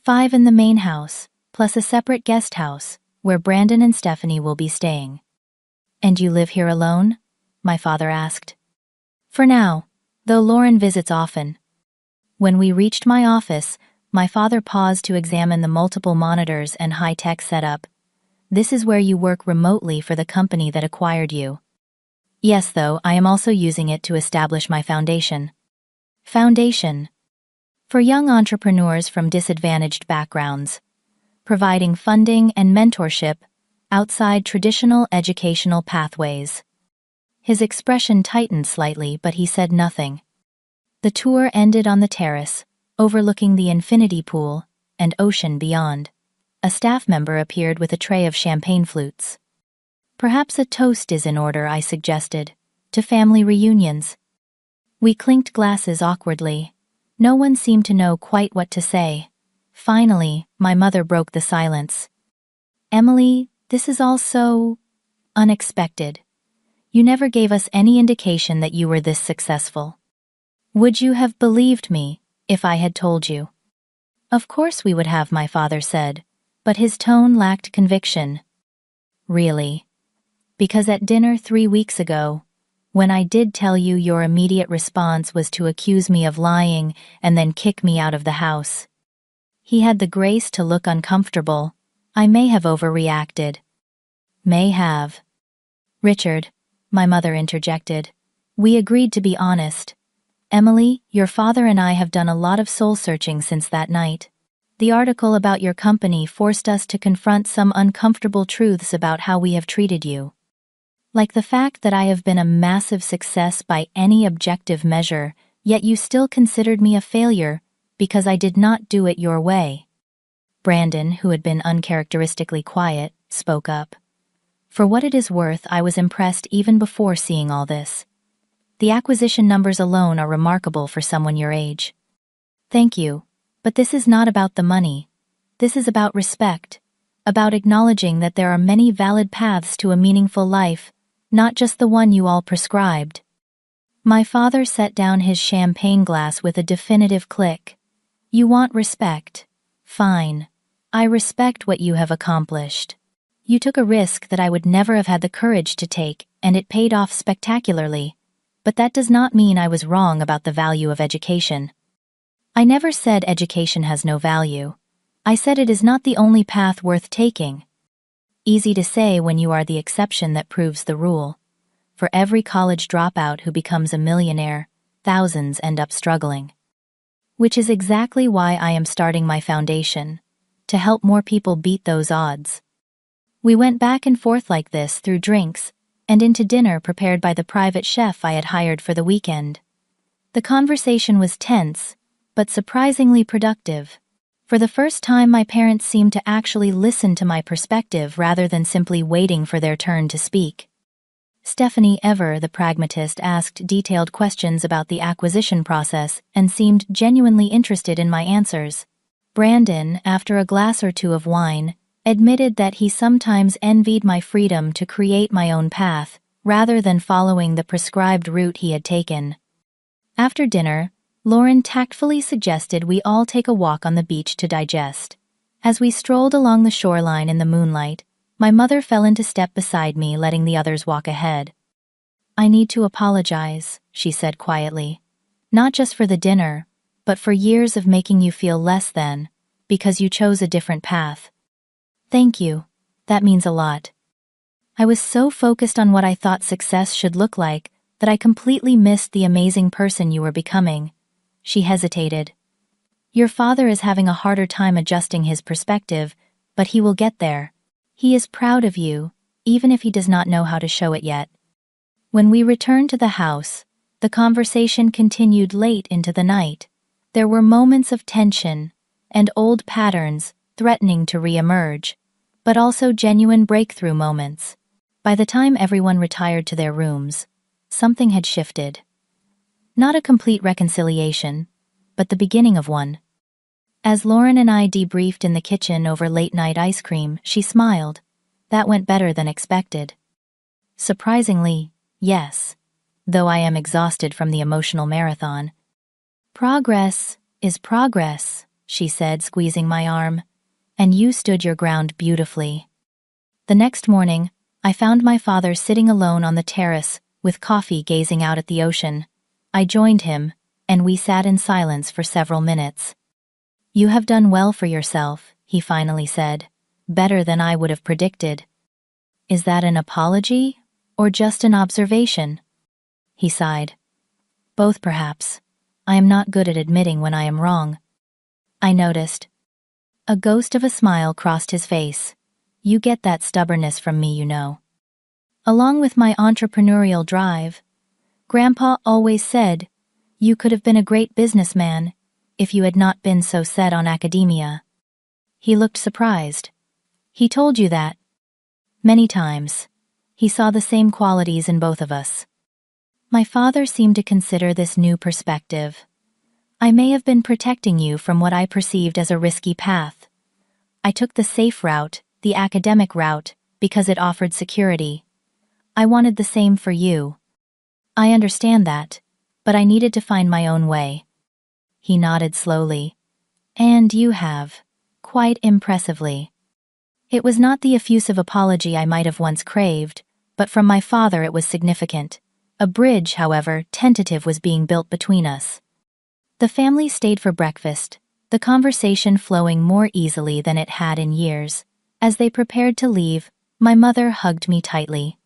A: 5 in the main house, plus a separate guest house, where Brandon and Stephanie will be staying. And you live here alone? My father asked. For now, though Lauren visits often. When we reached my office, my father paused to examine the multiple monitors and high-tech setup. This is where you work remotely for the company that acquired you. Yes, though, I am also using it to establish my foundation. Foundation. For young entrepreneurs from disadvantaged backgrounds, providing funding and mentorship outside traditional educational pathways. His expression tightened slightly, but he said nothing. The tour ended on the terrace, overlooking the infinity pool and ocean beyond. A staff member appeared with a tray of champagne flutes. Perhaps a toast is in order, I suggested, to family reunions. We clinked glasses awkwardly. No one seemed to know quite what to say. Finally, my mother broke the silence. Emily, this is all so unexpected. You never gave us any indication that you were this successful. Would you have believed me if I had told you? Of course we would have, my father said, but his tone lacked conviction. Really? Because at dinner 3 weeks ago, when I did tell you, your immediate response was to accuse me of lying and then kick me out of the house. He had the grace to look uncomfortable. I may have overreacted. May have. Richard, my mother interjected. We agreed to be honest. Emily, your father and I have done a lot of soul-searching since that night. The article about your company forced us to confront some uncomfortable truths about how we have treated you. Like the fact that I have been a massive success by any objective measure, yet you still considered me a failure because I did not do it your way. Brandon, who had been uncharacteristically quiet, spoke up. For what it is worth, I was impressed even before seeing all this. The acquisition numbers alone are remarkable for someone your age. Thank you, but this is not about the money. This is about respect, about acknowledging that there are many valid paths to a meaningful life, not just the one you all prescribed. My father set down his champagne glass with a definitive click. You want respect? Fine. I respect what you have accomplished. You took a risk that I would never have had the courage to take, and it paid off spectacularly. But that does not mean I was wrong about the value of education. I never said education has no value. I said it is not the only path worth taking. Easy to say when you are the exception that proves the rule. For every college dropout who becomes a millionaire, thousands end up struggling. Which is exactly why I am starting my foundation, to help more people beat those odds. We went back and forth like this through drinks, and into dinner prepared by the private chef I had hired for the weekend. The conversation was tense, but surprisingly productive. For the first time, my parents seemed to actually listen to my perspective rather than simply waiting for their turn to speak. Stephanie, ever the pragmatist, asked detailed questions about the acquisition process and seemed genuinely interested in my answers. Brandon, after a glass or two of wine, admitted that he sometimes envied my freedom to create my own path, rather than following the prescribed route he had taken. After dinner, Lauren tactfully suggested we all take a walk on the beach to digest. As we strolled along the shoreline in the moonlight, my mother fell into step beside me, letting the others walk ahead. I need to apologize, she said quietly. Not just for the dinner, but for years of making you feel less than, because you chose a different path. Thank you. That means a lot. I was so focused on what I thought success should look like that I completely missed the amazing person you were becoming. She hesitated. Your father is having a harder time adjusting his perspective, but he will get there. He is proud of you, even if he does not know how to show it yet. When we returned to the house, the conversation continued late into the night. There were moments of tension and old patterns threatening to re-emerge, but also genuine breakthrough moments. By the time everyone retired to their rooms, something had shifted. Not a complete reconciliation, but the beginning of one. As Lauren and I debriefed in the kitchen over late-night ice cream, she smiled. That went better than expected. Surprisingly, yes, though I am exhausted from the emotional marathon. Progress is progress, she said, squeezing my arm, and you stood your ground beautifully. The next morning, I found my father sitting alone on the terrace, with coffee, gazing out at the ocean. I joined him, and we sat in silence for several minutes. You have done well for yourself, he finally said, better than I would have predicted. Is that an apology, or just an observation? He sighed. Both, perhaps. I am not good at admitting when I am wrong. I noticed. A ghost of a smile crossed his face. You get that stubbornness from me, you know. Along with my entrepreneurial drive. Grandpa always said, you could have been a great businessman if you had not been so set on academia. He looked surprised. He told you that? Many times. He saw the same qualities in both of us. My father seemed to consider this new perspective. I may have been protecting you from what I perceived as a risky path. I took the safe route, the academic route, because it offered security. I wanted the same for you. I understand that, but I needed to find my own way. He nodded slowly. And you have. Quite impressively. It was not the effusive apology I might have once craved, but from my father it was significant. A bridge, however, tentative, was being built between us. The family stayed for breakfast, the conversation flowing more easily than it had in years. As they prepared to leave, my mother hugged me tightly.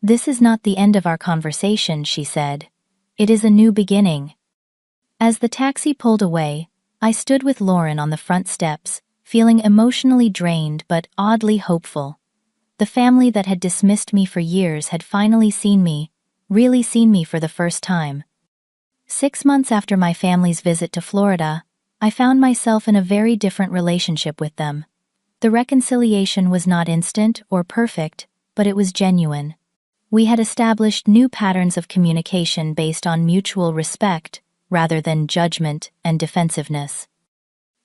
A: This is not the end of our conversation, she said. It is a new beginning. As the taxi pulled away, I stood with Lauren on the front steps, feeling emotionally drained but oddly hopeful. The family that had dismissed me for years had finally seen me, really seen me for the first time. 6 months after my family's visit to Florida, I found myself in a very different relationship with them. The reconciliation was not instant or perfect, but it was genuine. We had established new patterns of communication based on mutual respect, rather than judgment and defensiveness.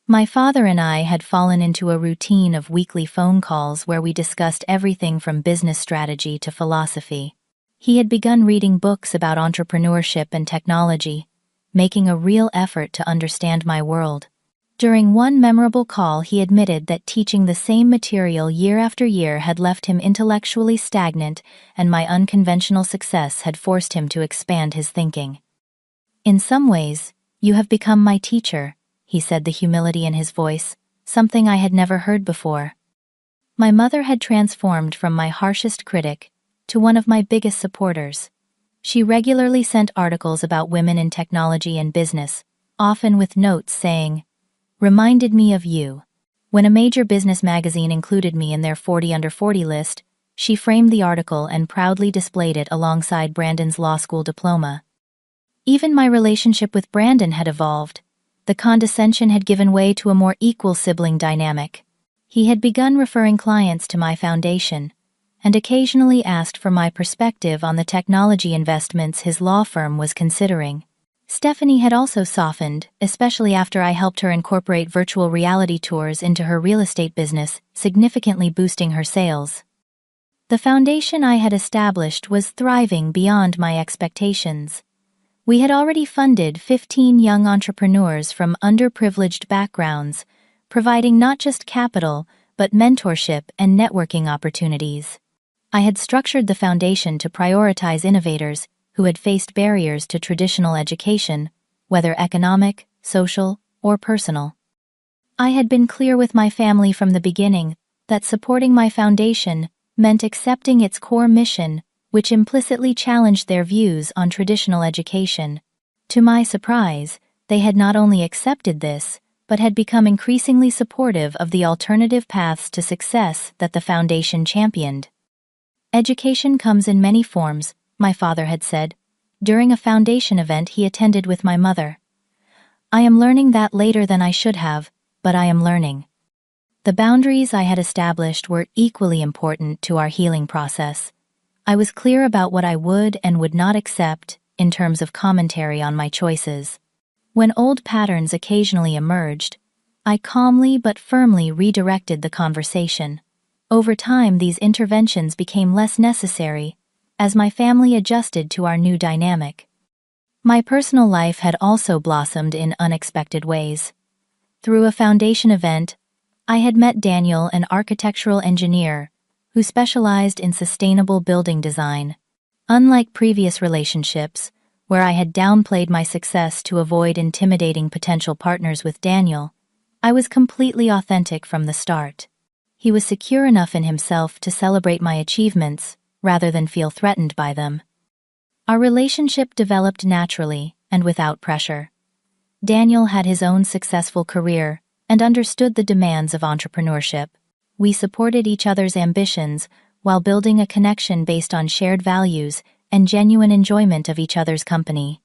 A: My father and I had fallen into a routine of weekly phone calls where we discussed everything from business strategy to philosophy. He had begun reading books about entrepreneurship and technology, making a real effort to understand my world. During one memorable call, he admitted that teaching the same material year after year had left him intellectually stagnant, and my unconventional success had forced him to expand his thinking. "In some ways, you have become my teacher," he said, the humility in his voice, something I had never heard before. My mother had transformed from my harshest critic to one of my biggest supporters. She regularly sent articles about women in technology and business, often with notes saying, "Reminded me of you." When a major business magazine included me in their 40 under 40 list, she framed the article and proudly displayed it alongside Brandon's law school diploma. Even my relationship with Brandon had evolved. The condescension had given way to a more equal sibling dynamic. He had begun referring clients to my foundation, and occasionally asked for my perspective on the technology investments his law firm was considering. Stephanie had also softened, especially after I helped her incorporate virtual reality tours into her real estate business, significantly boosting her sales. The foundation I had established was thriving beyond my expectations. We had already funded 15 young entrepreneurs from underprivileged backgrounds, providing not just capital, but mentorship and networking opportunities. I had structured the foundation to prioritize innovators who had faced barriers to traditional education, whether economic, social, or personal. I had been clear with my family from the beginning that supporting my foundation meant accepting its core mission, which implicitly challenged their views on traditional education. To my surprise, they had not only accepted this, but had become increasingly supportive of the alternative paths to success that the foundation championed. "Education comes in many forms," my father had said, during a foundation event he attended with my mother. "I am learning that later than I should have, but I am learning." The boundaries I had established were equally important to our healing process. I was clear about what I would and would not accept in terms of commentary on my choices. When old patterns occasionally emerged, I calmly but firmly redirected the conversation. Over time, these interventions became less necessary as my family adjusted to our new dynamic. My personal life had also blossomed in unexpected ways. Through a foundation event, I had met Daniel, an architectural engineer who specialized in sustainable building design. Unlike previous relationships, where I had downplayed my success to avoid intimidating potential partners with Daniel, I was completely authentic from the start. He was secure enough in himself to celebrate my achievements rather than feel threatened by them. Our relationship developed naturally and without pressure. Daniel had his own successful career and understood the demands of entrepreneurship. We supported each other's ambitions while building a connection based on shared values and genuine enjoyment of each other's company.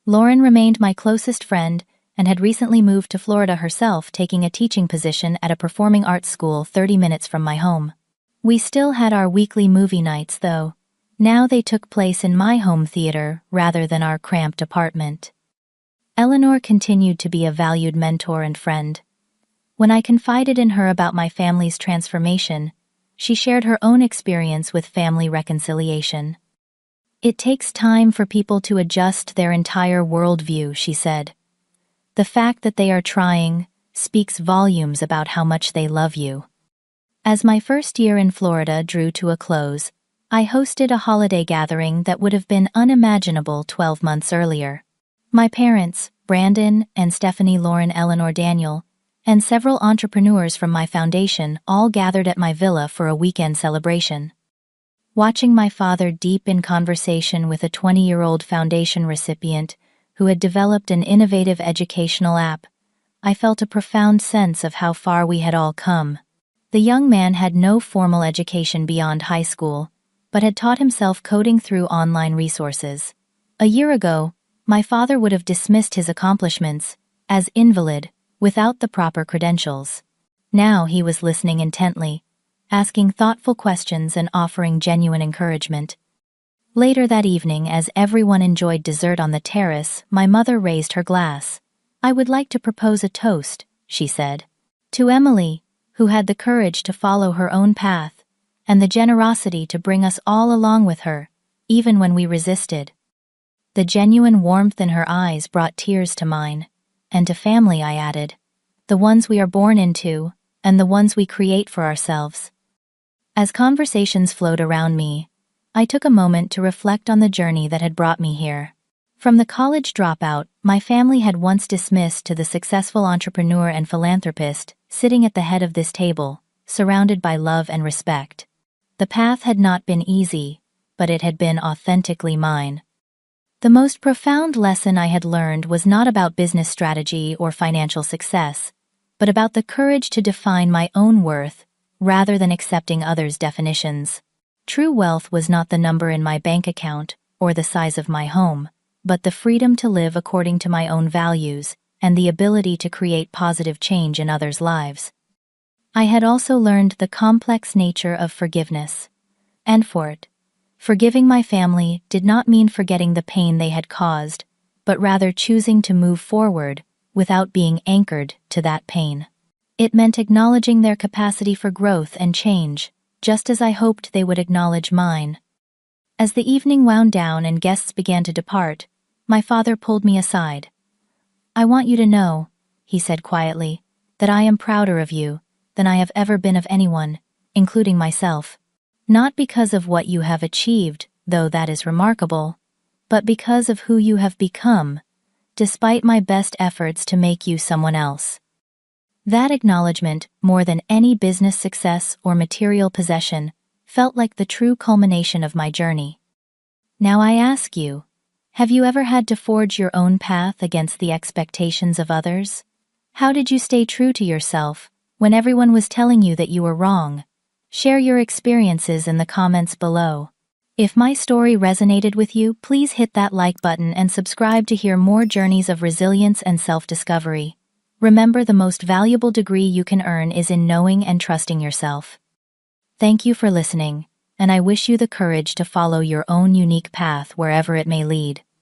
A: Lauren remained my closest friend and had recently moved to Florida herself, taking a teaching position at a performing arts school 30 minutes from my home. We still had our weekly movie nights, though. Now they took place in my home theater rather than our cramped apartment. Eleanor continued to be a valued mentor and friend. When I confided in her about my family's transformation, she shared her own experience with family reconciliation. "It takes time for people to adjust their entire worldview," she said. "The fact that they are trying speaks volumes about how much they love you." As my first year in Florida drew to a close, I hosted a holiday gathering that would have been unimaginable 12 months earlier. My parents, Brandon and Stephanie, Lauren, Eleanor, Daniel, and several entrepreneurs from my foundation all gathered at my villa for a weekend celebration. Watching my father deep in conversation with a 20-year-old foundation recipient who had developed an innovative educational app, I felt a profound sense of how far we had all come. The young man had no formal education beyond high school, but had taught himself coding through online resources. A year ago, my father would have dismissed his accomplishments as invalid without the proper credentials. Now he was listening intently, asking thoughtful questions and offering genuine encouragement. Later that evening, as everyone enjoyed dessert on the terrace, my mother raised her glass. "I would like to propose a toast she said. To Emily, who had the courage to follow her own path, and the generosity to bring us all along with her, even when we resisted. The genuine warmth in her eyes brought tears to mine. And to family, I added. The ones we are born into, and the ones we create for ourselves. As conversations flowed around me, I took a moment to reflect on the journey that had brought me here. From the college dropout my family had once dismissed to the successful entrepreneur and philanthropist sitting at the head of this table, surrounded by love and respect. The path had not been easy, but it had been authentically mine. The most profound lesson I had learned was not about business strategy or financial success, but about the courage to define my own worth rather than accepting others' definitions. True wealth was not the number in my bank account or the size of my home, but the freedom to live according to my own values and the ability to create positive change in others' lives. I had also learned the complex nature of forgiveness. And for it, forgiving my family did not mean forgetting the pain they had caused, but rather choosing to move forward without being anchored to that pain. It meant acknowledging their capacity for growth and change, just as I hoped they would acknowledge mine. As the evening wound down and guests began to depart, my father pulled me aside. "I want you to know," he said quietly, "that I am prouder of you than I have ever been of anyone, including myself. Not because of what you have achieved, though that is remarkable, but because of who you have become, despite my best efforts to make you someone else." That acknowledgement, more than any business success or material possession, felt like the true culmination of my journey. Now I ask you, have you ever had to forge your own path against the expectations of others? How did you stay true to yourself when everyone was telling you that you were wrong? Share your experiences in the comments below. If my story resonated with you, please hit that like button and subscribe to hear more journeys of resilience and self-discovery. Remember, the most valuable degree you can earn is in knowing and trusting yourself. Thank you for listening, and I wish you the courage to follow your own unique path wherever it may lead.